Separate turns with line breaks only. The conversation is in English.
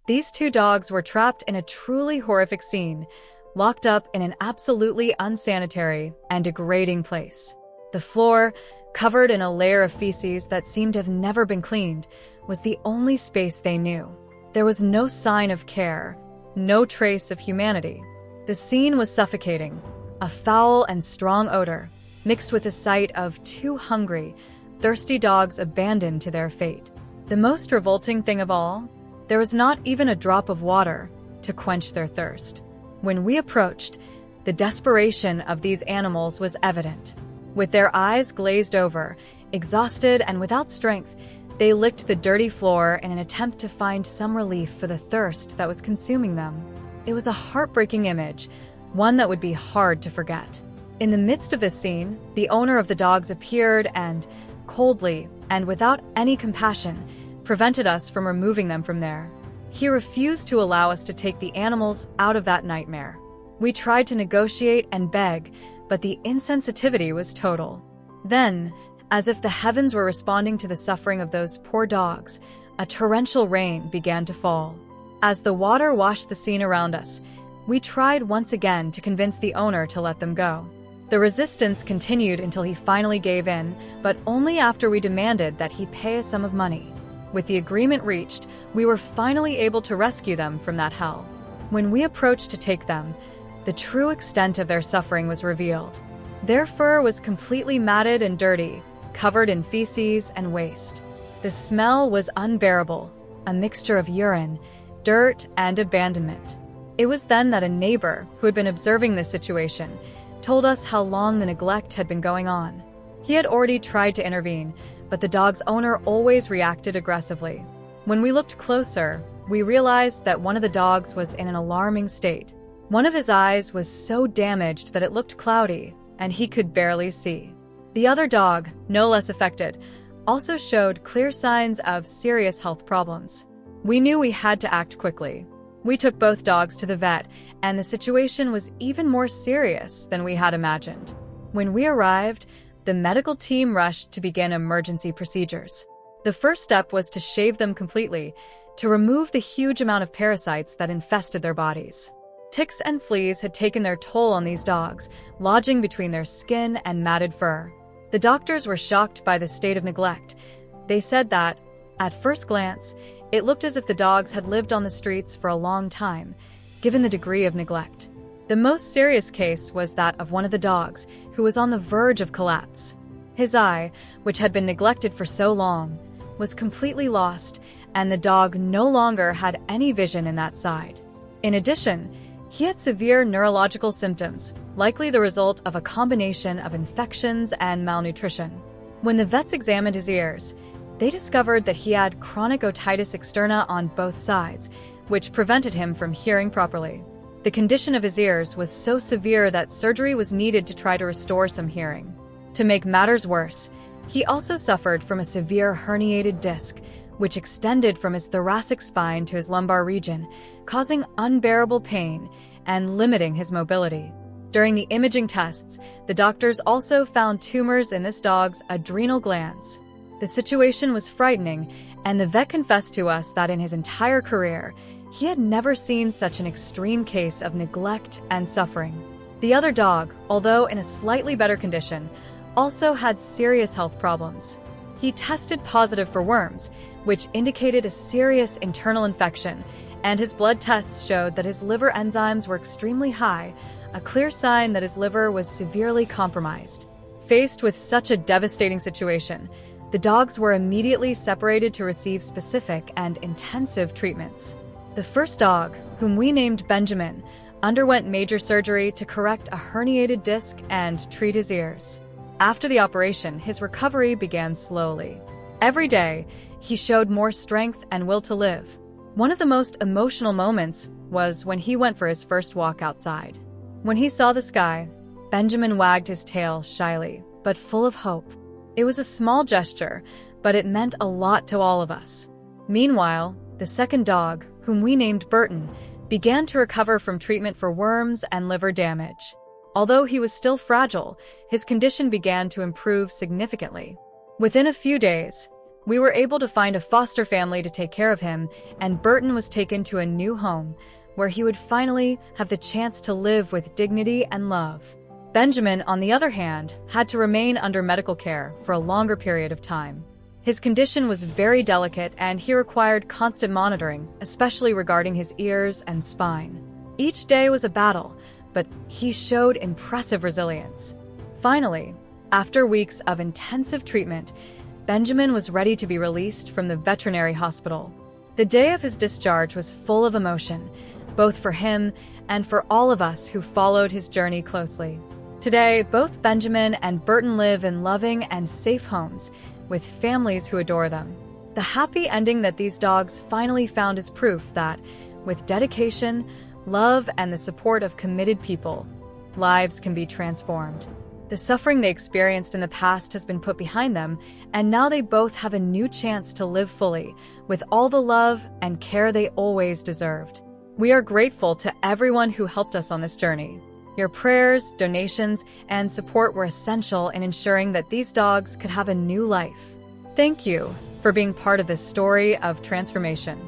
These two dogs were trapped in a truly horrific scene, locked up in an absolutely unsanitary and degrading place. The floor, covered in a layer of feces that seemed to have never been cleaned, was the only space they knew. There was no sign of care, no trace of humanity. The scene was suffocating, a foul and strong odor, mixed with the sight of two hungry, thirsty dogs abandoned to their fate. The most revolting thing of all, there was not even a drop of water to quench their thirst. When we approached, the desperation of these animals was evident. With their eyes glazed over, exhausted and without strength, they licked the dirty floor in an attempt to find some relief for the thirst that was consuming them. It was a heartbreaking image, one that would be hard to forget. In the midst of this scene, the owner of the dogs appeared and, coldly and without any compassion, prevented us from removing them from there. He refused to allow us to take the animals out of that nightmare. We tried to negotiate and beg, but the insensitivity was total. Then, as if the heavens were responding to the suffering of those poor dogs, a torrential rain began to fall. As the water washed the scene around us, we tried once again to convince the owner to let them go. The resistance continued until he finally gave in, but only after we demanded that he pay a sum of money. With the agreement reached, we were finally able to rescue them from that hell. When we approached to take them, the true extent of their suffering was revealed. Their fur was completely matted and dirty, covered in feces and waste. The smell was unbearable, a mixture of urine, dirt, and abandonment. It was then that a neighbor, who had been observing this situation, told us how long the neglect had been going on. He had already tried to intervene, but the dog's owner always reacted aggressively. When we looked closer, we realized that one of the dogs was in an alarming state. One of his eyes was so damaged that it looked cloudy, and he could barely see. The other dog, no less affected, also showed clear signs of serious health problems. We knew we had to act quickly. We took both dogs to the vet, and the situation was even more serious than we had imagined. When we arrived, the medical team rushed to begin emergency procedures. The first step was to shave them completely, to remove the huge amount of parasites that infested their bodies. Ticks and fleas had taken their toll on these dogs, lodging between their skin and matted fur. The doctors were shocked by the state of neglect. They said that, at first glance, it looked as if the dogs had lived on the streets for a long time, given the degree of neglect. The most serious case was that of one of the dogs, who was on the verge of collapse. His eye, which had been neglected for so long, was completely lost, and the dog no longer had any vision in that side. In addition, he had severe neurological symptoms, likely the result of a combination of infections and malnutrition. When the vets examined his ears, they discovered that he had chronic otitis externa on both sides, which prevented him from hearing properly. The condition of his ears was so severe that surgery was needed to try to restore some hearing. To make matters worse, he also suffered from a severe herniated disc, which extended from his thoracic spine to his lumbar region, causing unbearable pain and limiting his mobility. During the imaging tests, the doctors also found tumors in this dog's adrenal glands. The situation was frightening, and the vet confessed to us that in his entire career, he had never seen such an extreme case of neglect and suffering. The other dog, although in a slightly better condition, also had serious health problems. He tested positive for worms, which indicated a serious internal infection, and his blood tests showed that his liver enzymes were extremely high, a clear sign that his liver was severely compromised. Faced with such a devastating situation, the dogs were immediately separated to receive specific and intensive treatments. The first dog, whom we named Benjamin, underwent major surgery to correct a herniated disc and treat his ears. After the operation, his recovery began slowly. Every day, he showed more strength and will to live. One of the most emotional moments was when he went for his first walk outside. When he saw the sky, Benjamin wagged his tail shyly, but full of hope. It was a small gesture, but it meant a lot to all of us. Meanwhile, the second dog, whom we named Burton, began to recover from treatment for worms and liver damage. Although he was still fragile, his condition began to improve significantly. Within a few days, We were able to find a foster family to take care of him, and Burton was taken to a new home where he would finally have the chance to live with dignity and love. Benjamin, on the other hand, had to remain under medical care for a longer period of time. His condition was very delicate and he required constant monitoring, especially regarding his ears and spine. Each day was a battle, but he showed impressive resilience. Finally, after weeks of intensive treatment, Benjamin was ready to be released from the veterinary hospital. The day of his discharge was full of emotion, both for him and for all of us who followed his journey closely. Today, both Benjamin and Burton live in loving and safe homes with families who adore them. The happy ending that these dogs finally found is proof that, with dedication, love, and the support of committed people, lives can be transformed. The suffering they experienced in the past has been put behind them, and now they both have a new chance to live fully, with all the love and care they always deserved. We are grateful to everyone who helped us on this journey. Your prayers, donations, and support were essential in ensuring that these dogs could have a new life. Thank you for being part of this story of transformation.